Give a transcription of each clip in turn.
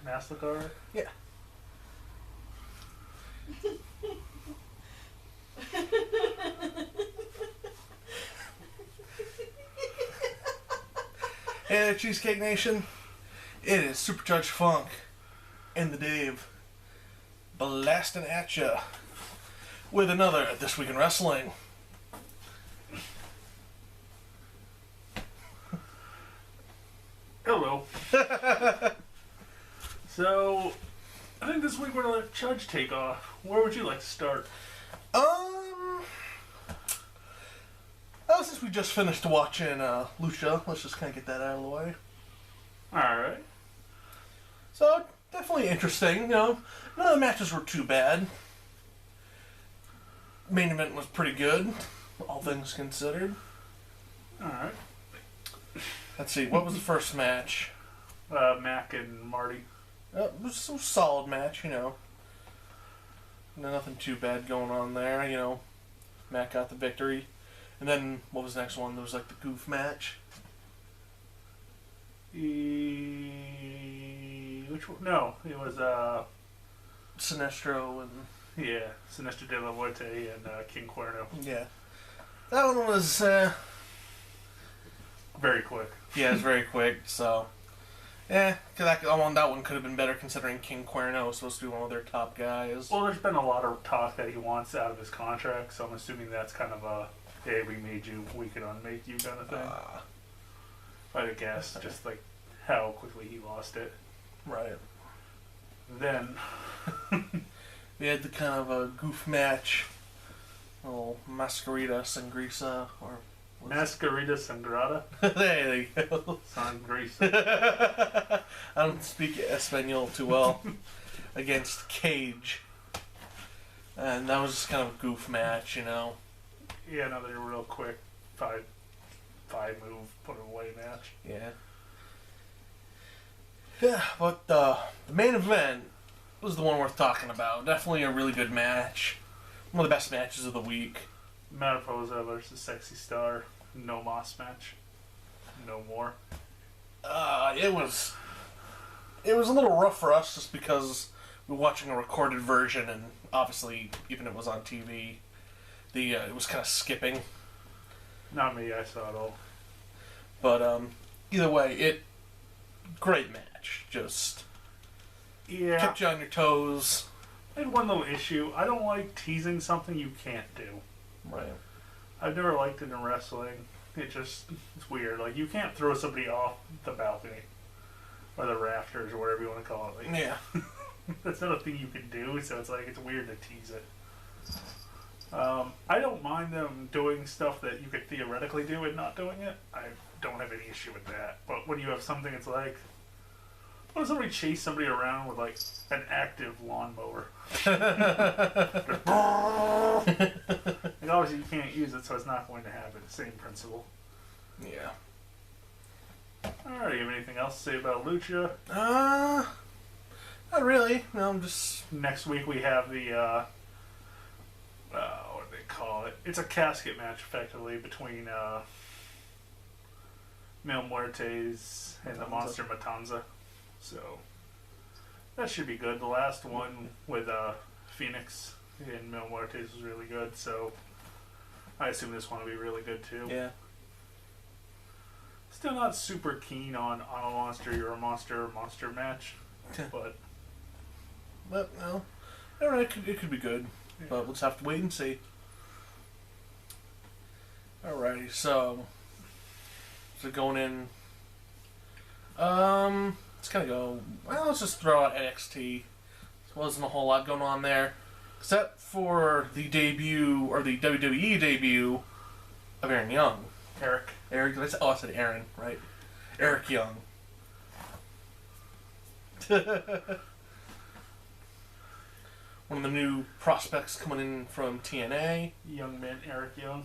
MasterCard? Yeah. Hey, Cheesecake Nation. It is Supercharged Funk and the Dave blasting at ya with another This Week in Wrestling. Hello. So, I think this week we're going to let Judge take off. Where would you like to start? Since we just finished watching Lucha, let's just kind of get that out of the way. Alright. So, definitely interesting, you know. None of the matches were too bad. Main event was pretty good, all things considered. Alright. Let's see, what was the first match? Mac and Marty. It was a solid match, you know. Nothing too bad going on there, you know. Mac got the victory. And then, what was the next one? There was like the goof match. Which one? No, it was, Sinestro and... yeah, Sinestro de la Muerte and King Cuerno. Yeah. That one was, very quick. yeah, it was very quick, so... Yeah, that one could have been better considering King Cuerno was supposed to be one of their top guys. Well, there's been a lot of talk that he wants out of his contract, so I'm assuming that's kind of a, hey, we made you, we can unmake you kind of thing. I guess, just like how quickly he lost it. Right. Then... we had the kind of a goof match. Little Masquerita Sangrisa, or... Masquerita Sangrada? There you go. Sangrisa. I don't speak Espanol too well. Against Cage. And that was just kind of a goof match, you know. Yeah, another real quick five move, put it away match. Yeah. Yeah, but the main event was the one worth talking about. Definitely a really good match. One of the best matches of the week. Mariposa versus Sexy Star. No Moss match. No more. It was a little rough for us just because we were watching a recorded version, and obviously, even if it was on TV, it was kind of skipping. Not me, I saw it all. But either way, great match. Just kept you on your toes. I had one little issue. I don't like teasing something you can't do. Right. I've never liked it in wrestling. It's weird. Like, you can't throw somebody off the balcony. Or the rafters, or whatever you want to call it. Like, yeah. That's not a thing you can do, so it's like, it's weird to tease it. I don't mind them doing stuff that you could theoretically do and not doing it. I don't have any issue with that. But when you have something, it's like, what if somebody chase somebody around with, like, an active lawnmower? Like, obviously you can't use it, so it's not going to happen. Same principle. Yeah. Alright, you have anything else to say about Lucha? Not really. No, I'm just... Next week we have the, what do they call it? It's a casket match, effectively, between, Mil Muertes and the Monster Matanza. So, that should be good. The last one with Phoenix and Mil Muertes was really good, so I assume this one will be really good too. Yeah. Still not super keen on a monster, you're a monster match, but no. Alright, it could be good, yeah. But we'll just have to wait and see. Alrighty, so going in, let's kind of go, well, let's just throw out NXT. There wasn't a whole lot going on there, except for the debut, or the WWE debut, of Aaron Young. Eric, I said Aaron, right? Eric Young. One of the new prospects coming in from TNA. Young man Eric Young.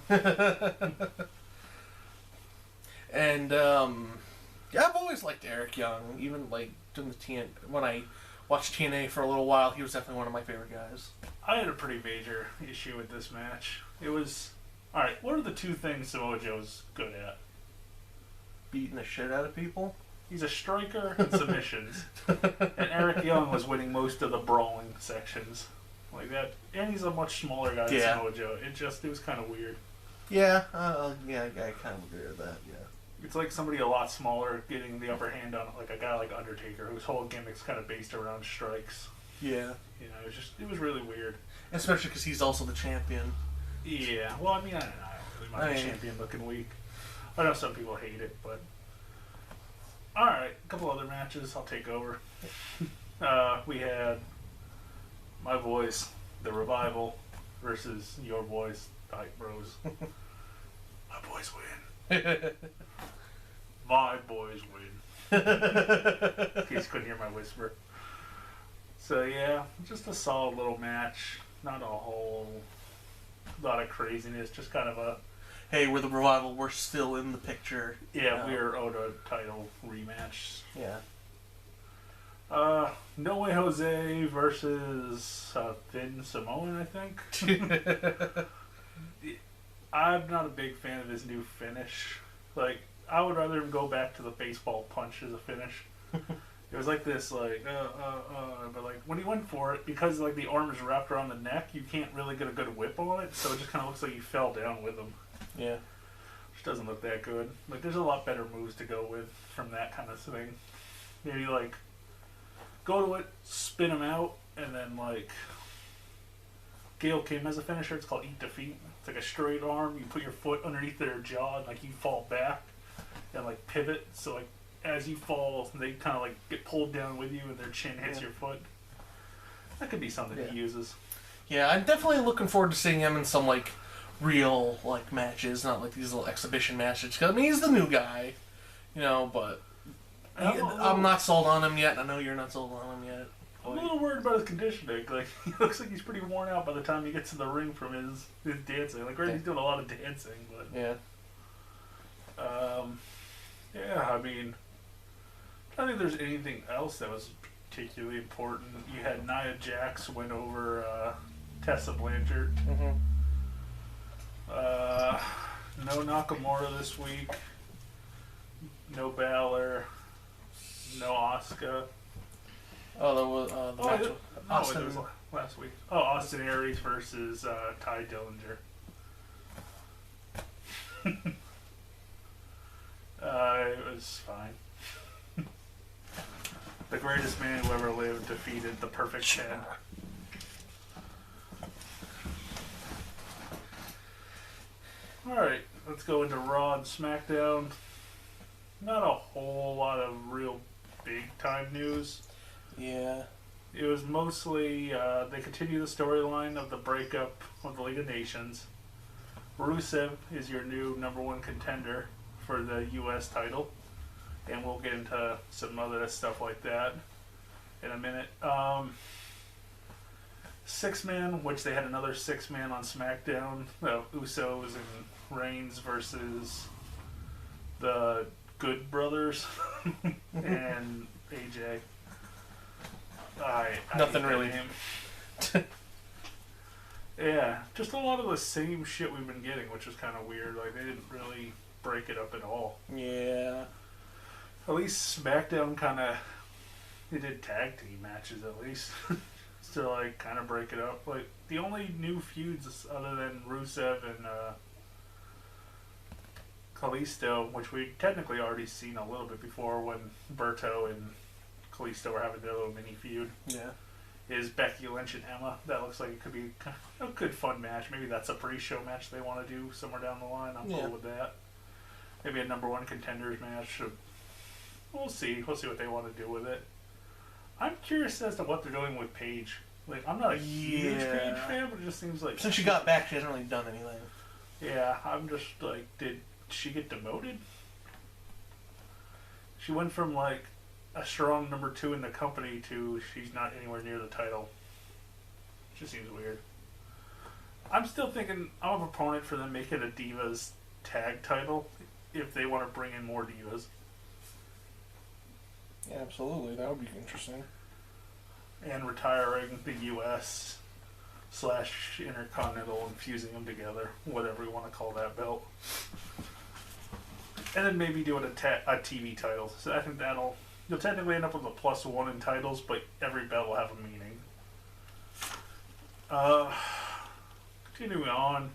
And, yeah, I've always liked Eric Young. Even, like, during the when I watched TNA for a little while, he was definitely one of my favorite guys. I had a pretty major issue with this match. It was... Alright, what are the two things Samoa Joe's good at? Beating the shit out of people? He's a striker in submissions. And Eric Young was winning most of the brawling sections. Like that. And he's a much smaller guy than Samoa Joe. It was kind of weird. Yeah, I kind of agree with that, yeah. It's like somebody a lot smaller getting the upper hand on like a guy like Undertaker, whose whole gimmick's kind of based around strikes. Yeah. You know, it was really weird. Especially because he's also the champion. Yeah, well, I mean, I don't really mind the champion looking weak. I know some people hate it, but... Alright, a couple other matches, I'll take over. We had my boys, The Revival, versus your boys, the Hype Bros. My boys win. My boys win. In case you couldn't hear my whisper. So yeah, just a solid little match. Not a whole lot of craziness. Just kind of a... Hey, we're the Revival. We're still in the picture. Yeah, we're owed a title rematch. Yeah. No Way Jose versus Finn Samoan, I think. I'm not a big fan of his new finish. Like, I would rather him go back to the baseball punch as a finish. It was like this, like, but like when he went for it, because like the arm is wrapped around the neck, you can't really get a good whip on it, so it just kind of looks like he fell down with him. Yeah. Which doesn't look that good. Like, there's a lot better moves to go with from that kind of thing. Maybe like go to it, spin him out, and then like Gail Kim has a finisher. It's called Eat Defeat. It's like a straight arm. You put your foot underneath their jaw, and like you fall back and like pivot. So like as you fall, they kind of like get pulled down with you, and their chin hits your foot. That could be something he uses. Yeah, I'm definitely looking forward to seeing him in some like real like matches, not like these little exhibition matches. 'Cause, I mean, he's the new guy, you know, but I'm not sold on him yet. I know you're not sold on him yet. I'm a little worried about his conditioning. Like, he looks like he's pretty worn out by the time he gets in the ring from his dancing. Like, right, he's doing a lot of dancing, but yeah. Yeah, I mean, I don't think there's anything else that was particularly important. You had Nia Jax win over Tessa Blanchard. Mm-hmm. No Nakamura this week. No Balor. No Asuka. Oh, that was the match. Austin. It was last week. Oh, Austin Aries versus Ty Dillinger. It was fine. The greatest man who ever lived defeated the perfect 10. Alright, let's go into Raw and SmackDown. Not a whole lot of real big time news. Yeah. It was mostly, they continue the storyline of the breakup of the League of Nations. Rusev is your new #1 contender for the U.S. title. And we'll get into some other stuff like that in a minute. 6-man, which they had another 6-man on SmackDown. Usos and Reigns versus the Good Brothers and AJ. Nothing really. Yeah, just a lot of the same shit we've been getting, which was kind of weird. Like, they didn't really break it up at all. Yeah. At least SmackDown kind of, they did tag team matches at least to like kind of break it up. Like, the only new feuds other than Rusev and Kalisto, which we technically already seen a little bit before when Berto and Kalisto were having their little mini feud. Yeah. Is Becky Lynch and Emma. That looks like it could be a good fun match. Maybe that's a pre-show match they want to do somewhere down the line. I'm cool with that. Maybe a #1 contenders match. We'll see. We'll see what they want to do with it. I'm curious as to what they're doing with Paige. Like, I'm not a huge Paige fan, but it just seems like... Since she got back, she hasn't really done anything. Yeah, I'm just like, did she get demoted? She went from, like, a strong #2 in the company to she's not anywhere near the title. It just seems weird. I'm still thinking, I'm a proponent for them making a Divas tag title if they want to bring in more Divas. Yeah, absolutely. That would be interesting. And retiring the US / Intercontinental and fusing them together. Whatever you want to call that belt. and then maybe doing a TV title. So I think you'll technically end up with a +1 in titles, but every belt will have a meaning. Continuing on,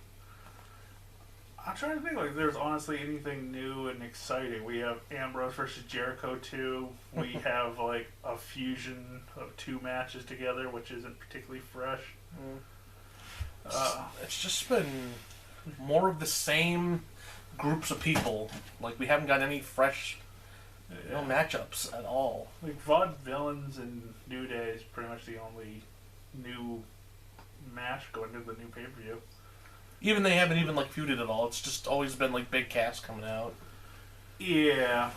I'm trying to think like there's honestly anything new and exciting. We have Ambrose versus Jericho 2. We have like a fusion of 2 matches together, which isn't particularly fresh. It's just been more of the same groups of people. Like, we haven't got any fresh matchups at all. Like Vaudevillains and New Day is pretty much the only new match going to the new pay-per-view. Even they haven't even like feuded at all. It's just always been like big cast coming out. Yeah.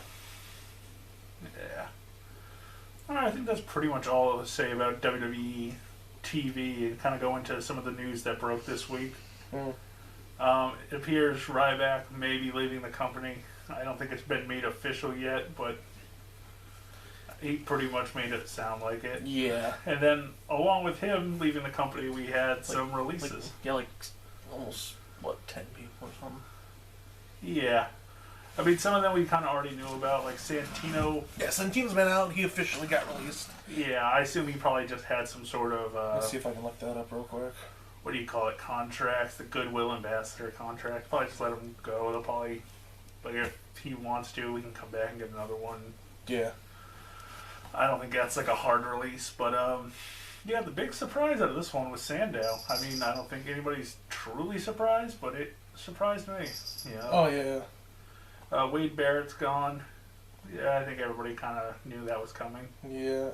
I think that's pretty much all I'll say about WWE TV, and kind of go into some of the news that broke this week. It appears Ryback may be leaving the company. I don't think it's been made official yet, but he pretty much made it sound like it. Yeah. And then, along with him leaving the company, we had some releases. Like almost, 10 people or something? Yeah. I mean, some of them we kind of already knew about, like Santino. Yeah, Santino's been out. He officially got released. Yeah, I assume he probably just had some sort of... Let's see if I can look that up real quick. What do you call it? Contracts, the Goodwill Ambassador contract. Probably just let him go. They'll probably... Like, if he wants to, we can come back and get another one. Yeah. I don't think that's like a hard release, but yeah, the big surprise out of this one was Sandow. I mean, I don't think anybody's truly surprised, but it surprised me. Yeah. Oh yeah. Wade Barrett's gone. Yeah, I think everybody kind of knew that was coming. Yeah.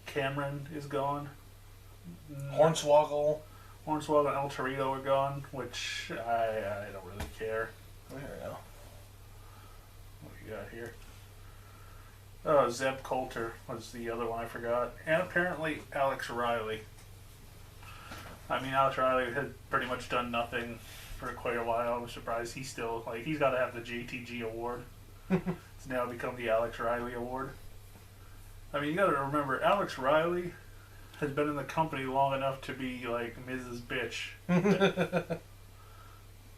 Cameron is gone. Hornswoggle and El Torito are gone, which I don't really care. There we go. What do you got here? Oh, Zeb Coulter was the other one I forgot. And apparently Alex Riley. I mean, Alex Riley had pretty much done nothing for quite a while. I'm surprised he's still, like, he's got to have the JTG award. It's now become the Alex Riley award. I mean, you got to remember, Alex Riley has been in the company long enough to be, like, Miz's bitch.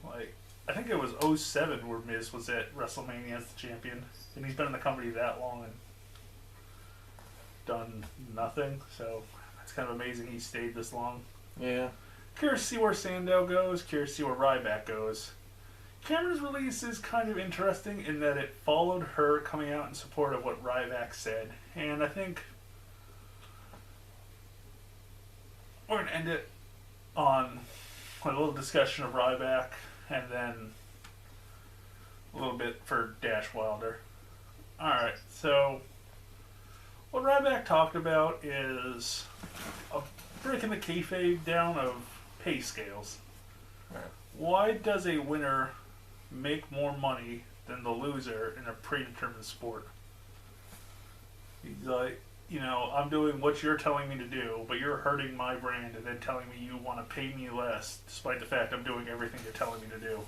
Like, I think it was 07 where Miz was at WrestleMania as the champion. And he's been in the company that long and done nothing. So it's kind of amazing he stayed this long. Yeah. Curious to see where Sandow goes. Curious to see where Ryback goes. Cameron's release is kind of interesting in that it followed her coming out in support of what Ryback said. And I think we're going to end it on a little discussion of Ryback and then a little bit for Dash Wilder. Alright, so what Ryback talked about is a breaking the kayfabe down of pay scales. Right. Why does a winner make more money than the loser in a predetermined sport? He's like, you know, I'm doing what you're telling me to do, but you're hurting my brand and then telling me you want to pay me less, despite the fact I'm doing everything you're telling me to do.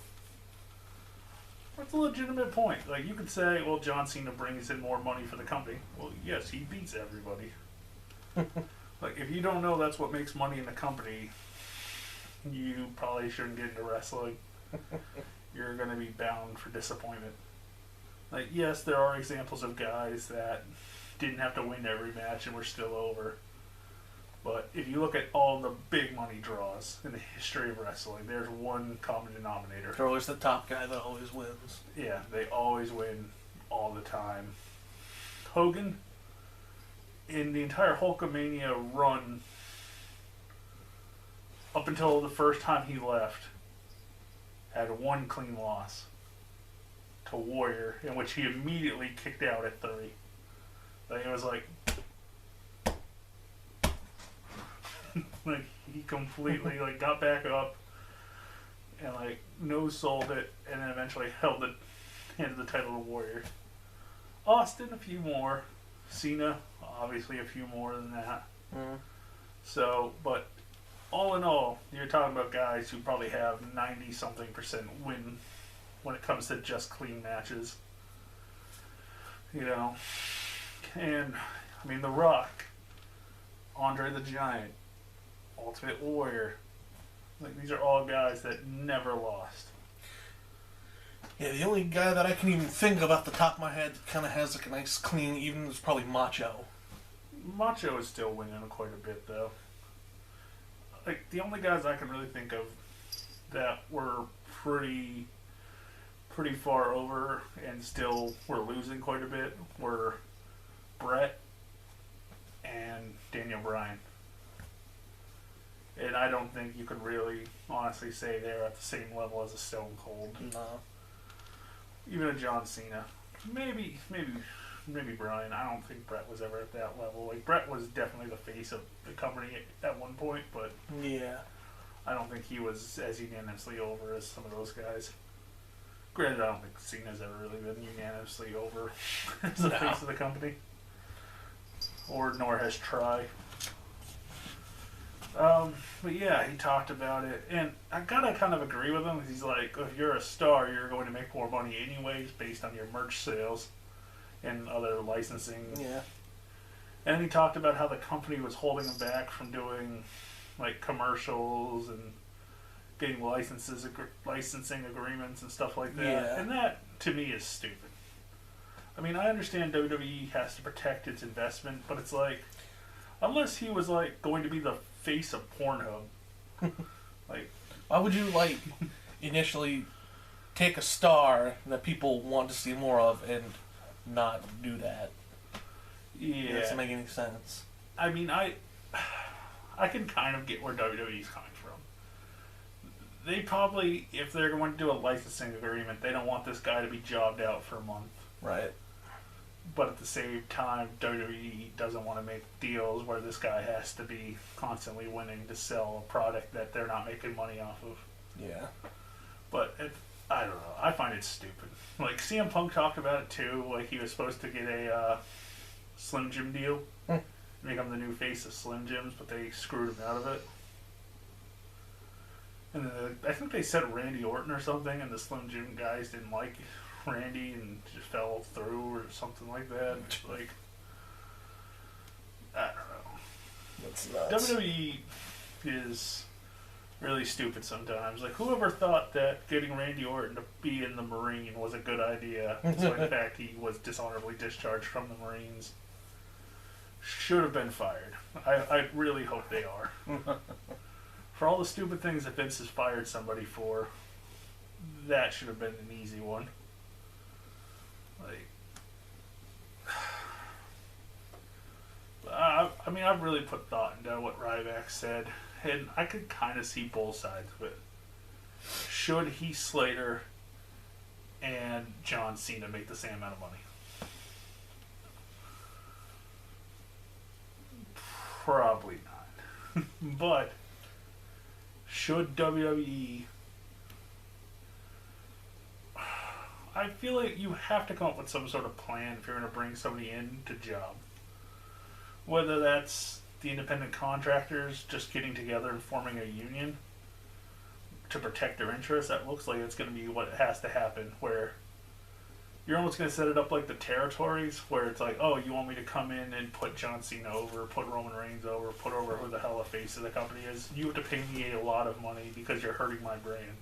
That's a legitimate point. Like, you could say, well, John Cena brings in more money for the company. Well, yes, he beats everybody. Like, if you don't know that's what makes money in the company, you probably shouldn't get into wrestling. You're going to be bound for disappointment. Like, yes, there are examples of guys that didn't have to win every match and were still over. But if you look at all the big money draws in the history of wrestling, there's one common denominator. They're always the top guy that always wins. Yeah, they always win all the time. Hogan, in the entire Hulkamania run, up until the first time he left, had one clean loss to Warrior, in which he immediately kicked out at 30. Like, it was like he completely got back up and no sold it, and then eventually handed the title to Warrior. Austin a few more, Cena obviously a few more than that. So, but all in all, you're talking about guys who probably have 90-something% win when it comes to just clean matches. You know, and I mean, The Rock, Andre the Giant, Ultimate Warrior, these are all guys that never lost. Yeah, the only guy that I can even think of off the top of my head that kind of has like a nice clean even is probably Macho. Macho is still winning quite a bit, though. Like, the only guys I can really think of that were pretty far over and still were losing quite a bit were Brett and Daniel Bryan. And I don't think you could really honestly say they're at the same level as a Stone Cold. No. Even a John Cena. Maybe Bryan. I don't think Brett was ever at that level. Like, Brett was definitely the face of the company at one point, but Yeah. I don't think he was as unanimously over as some of those guys. Granted, I don't think Cena's ever really been unanimously over as the face of the company. Or nor has Try. But yeah, he talked about it, and I gotta kind of agree with him. He's like, if you're a star, you're going to make more money anyways based on your merch sales and other licensing. Yeah. And he talked about how the company was holding him back from doing like commercials and getting licensing agreements and stuff like that. Yeah. And that to me is stupid. I mean, I understand WWE has to protect its investment, but it's like, unless he was like going to be the face of Pornhub, like, why would you like initially take a star that people want to see more of and not do that? yeah, It doesn't make any sense. I mean, I can kind of get where WWE's coming from. They probably, if they're going to do a licensing agreement, they don't want this guy to be jobbed out for a month. Right. But at the same time, WWE doesn't want to make deals where this guy has to be constantly winning to sell a product that they're not making money off of. Yeah. But I don't know. I find it stupid. Like, CM Punk talked about it too. Like, he was supposed to get a Slim Jim deal. Make him the new face of Slim Jims, but they screwed him out of it. And I think they said Randy Orton or something, and the Slim Jim guys didn't like Randy and just fell through or something like that. Like, I don't know. That's nuts. WWE is really stupid sometimes. Like, whoever thought that getting Randy Orton to be in the Marine was a good idea, despite the fact he was dishonorably discharged from the Marines, should have been fired. I really hope they are. For all the stupid things that Vince has fired somebody for, that should have been an easy one. Like, I mean, I've really put thought into what Ryback said, and I could kind of see both sides of it. Should Heath Slater and John Cena make the same amount of money? Probably not. But should WWE... I feel like you have to come up with some sort of plan if you're going to bring somebody in to job. Whether that's the independent contractors just getting together and forming a union to protect their interests, that looks like it's going to be what has to happen, where you're almost going to set it up like the territories, where it's like, oh, you want me to come in and put John Cena over, put Roman Reigns over, put over who the hell the face of the company is. You have to pay me a lot of money because you're hurting my brand.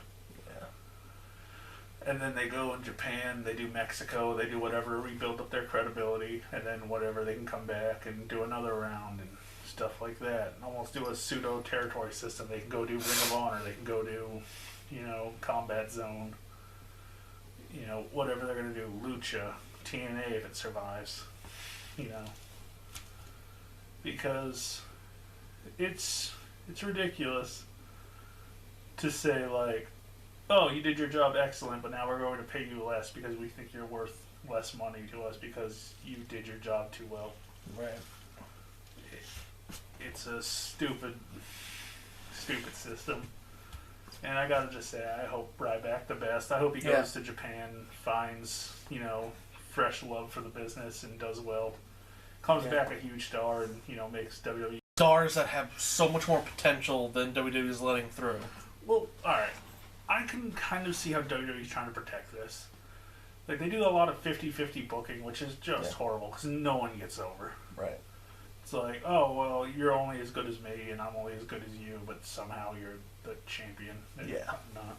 And then they go in Japan, they do Mexico, they do whatever, rebuild up their credibility, and then whatever, they can come back and do another round and stuff like that. And almost do a pseudo territory system. They can go do Ring of Honor, they can go do, Combat Zone, whatever they're going to do, Lucha, TNA if it survives, because it's ridiculous to say, like, oh, you did your job excellent, but now we're going to pay you less because we think you're worth less money to us because you did your job too well. Right. It's a stupid system. And I gotta just say, I hope Ryback the best. I hope he goes to Japan, finds, fresh love for the business and does well. Comes back a huge star and, makes WWE... Stars that have so much more potential than WWE is letting through. Well, alright. I can kind of see how WWE's trying to protect this. Like, they do a lot of 50-50 booking, which is just horrible, because no one gets over. Right. It's like, oh, well, you're only as good as me, and I'm only as good as you, but somehow you're the champion. And I'm not.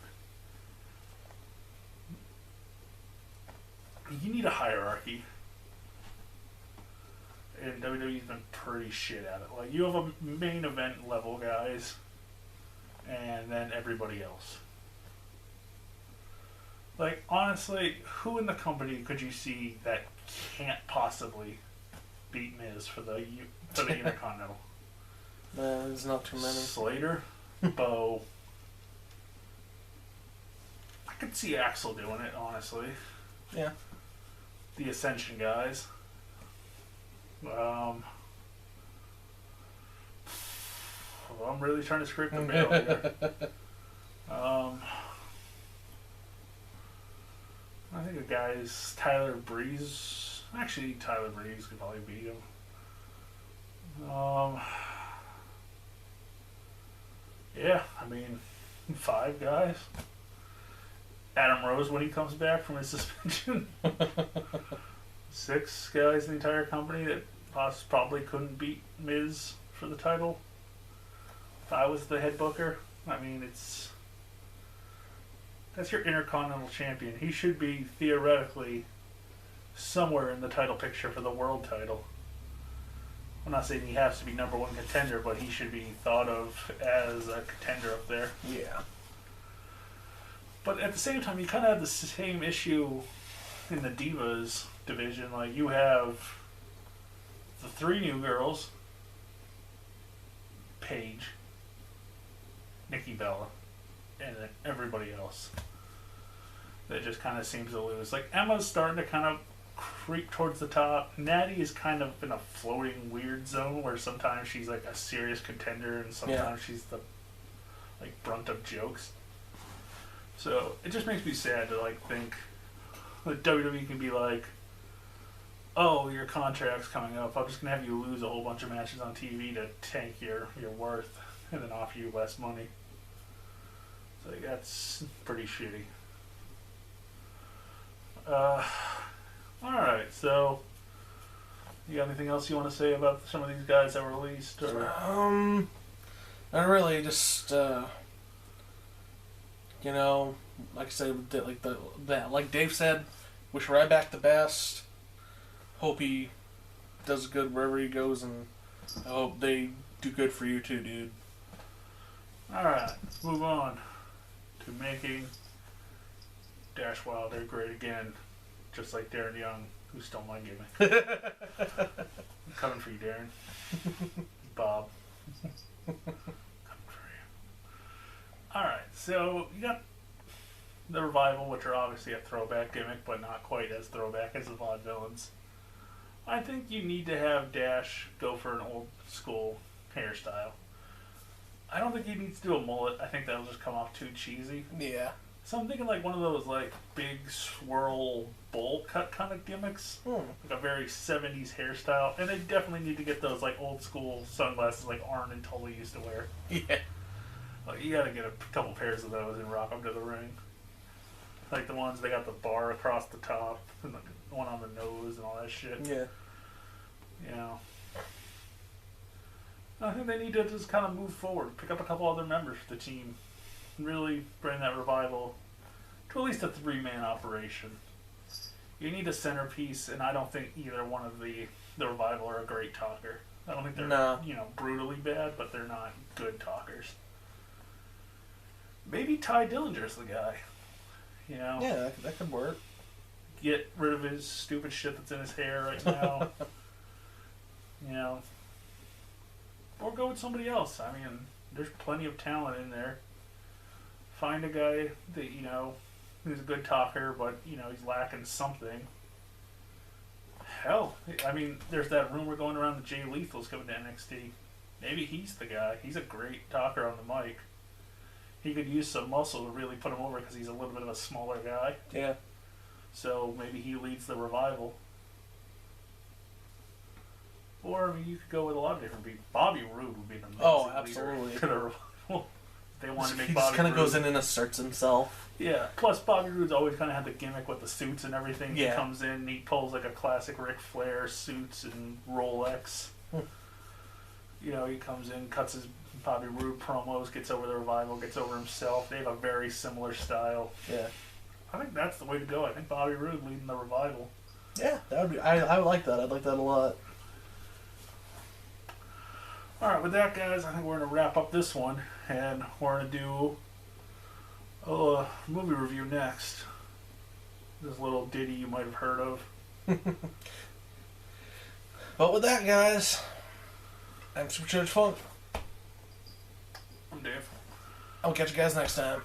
you need a hierarchy. And WWE's been pretty shit at it. Like, you have a main event level guys, and then everybody else. Like, honestly, who in the company could you see that can't possibly beat Miz for the Intercontinental? There's not too many. Slater, Bo. I could see Axel doing it, honestly. Yeah. The Ascension guys. I'm really trying to scrape the barrel here. I think the guy's Tyler Breeze. Actually, Tyler Breeze could probably beat him. Yeah, I mean, 5 guys. Adam Rose when he comes back from his suspension. 6 guys in the entire company that probably couldn't beat Miz for the title. If I was the head booker, I mean, that's your Intercontinental Champion. He should be, theoretically, somewhere in the title picture for the world title. I'm not saying he has to be number 1 contender, but he should be thought of as a contender up there. Yeah. But at the same time, you kind of have the same issue in the Divas division. Like, you have the 3 new girls, Paige, Nikki Bella, and then everybody else that just kind of seems to lose. Like, Emma's starting to kind of creep towards the top. Natty is kind of in a floating weird zone where sometimes she's like a serious contender and sometimes she's the like brunt of jokes. So it just makes me sad to like think that WWE can be like, oh, your contract's coming up, I'm just gonna have you lose a whole bunch of matches on TV to tank your worth and then offer you less money. So that's pretty shitty. Alright, so you got anything else you want to say about some of these guys that were released? Or? Not really, just like I said, like Dave said, wish Ryback the best. Hope he does good wherever he goes, and I hope they do good for you too, dude. Alright, move on to making Dash Wilder great again, just like Darren Young, who stole my gimmick. I'm coming for you, Darren. Bob. Coming for you. Alright, so you got the Revival, which are obviously a throwback gimmick, but not quite as throwback as the Vaudevillains. I think you need to have Dash go for an old school hairstyle. I don't think he needs to do a mullet. I think that'll just come off too cheesy. Yeah. So I'm thinking like one of those like big swirl bowl cut kind of gimmicks. Like a very 70s hairstyle. And they definitely need to get those like old school sunglasses like Arn and Tully used to wear. Yeah. Like, you gotta get a couple pairs of those and rock them to the ring. Like the ones they got the bar across the top and the one on the nose and all that shit. Yeah. You know. I think they need to just kind of move forward, pick up a couple other members for the team, and really bring that Revival to at least a 3-man operation. You need a centerpiece, and I don't think either one of the Revival are a great talker. I don't think they're brutally bad, but they're not good talkers. Maybe Ty Dillinger's the guy. You know? Yeah, that could work. Get rid of his stupid shit that's in his hair right now. You know? Or go with somebody else. I mean, there's plenty of talent in there. Find a guy that, who's a good talker, but, he's lacking something. Hell, I mean, there's that rumor going around that Jay Lethal's coming to NXT. Maybe he's the guy. He's a great talker on the mic. He could use some muscle to really put him over because he's a little bit of a smaller guy. Yeah. So maybe he leads the Revival. Or, I mean, you could go with a lot of different people. Bobby Roode would be an amazing leader to the Revival. They want to make Bobby Roode. He just kind of goes in and asserts himself. Yeah. Plus, Bobby Roode's always kind of had the gimmick with the suits and everything. Yeah. He comes in and he pulls like a classic Ric Flair suits and Rolex. He comes in, cuts his Bobby Roode promos, gets over the Revival, gets over himself. They have a very similar style. Yeah. I think that's the way to go. I think Bobby Roode leading the revival. Yeah, that would be. I would like that. I'd like that a lot. All right, with that, guys, I think we're gonna wrap up this one, and we're gonna do a movie review next. This little ditty you might have heard of. But with that, guys, I'm Super Church Funk. I'm Dave. I'll catch you guys next time.